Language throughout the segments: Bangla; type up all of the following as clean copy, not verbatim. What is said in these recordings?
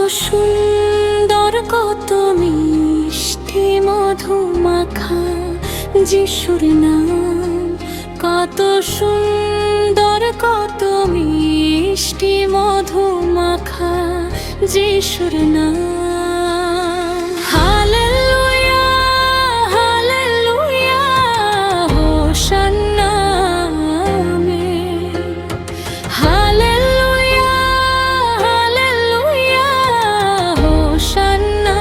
সুন্দর কত মিষ্টি মধু মাখা যিশুর নাম, কত সুন্দর কত মিষ্টি মধু মাখা যিশুর নাম। Hallelujah hallelujah hosanna amen. Hallelujah hallelujah hosanna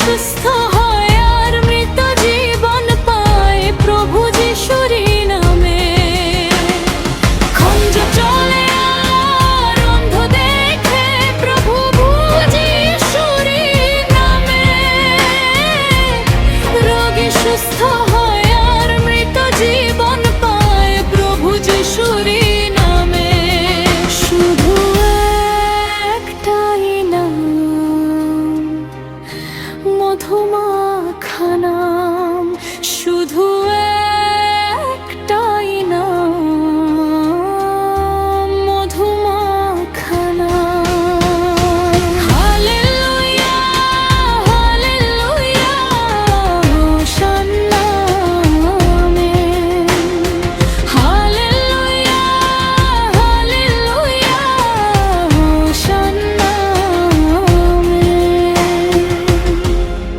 সুস্থ হয় আর মৃত জীবন পায় প্রভু যিশুরই নামে। খঞ্জ চলে আর অন্ধ দেখে প্রভু যিশুরই নামে। রোগী সুস্থ হয় আর মৃত জীবন পায় প্রভু যিশুরই নামে। শুধু একটাই নাম, মধু মাখা নাম, শুধু একটাই নাম, মধু মাখা নাম। Hallelujah hallelujah hosanna amen. Hallelujah hallelujah hosanna amen.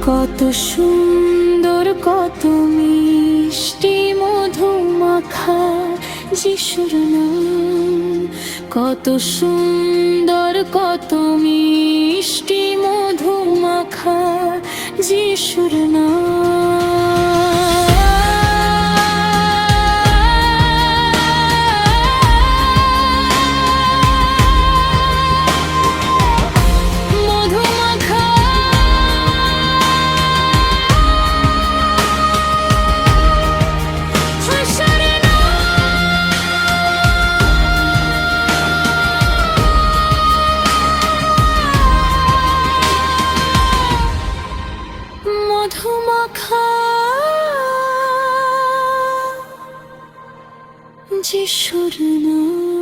কত সুন্দর কত মিষ্টি মধু মাখা যিশুর নাম, কত সুন্দর কত মিষ্টি মধু মাখা যিশুর মধু মাখা যিশুর নাম।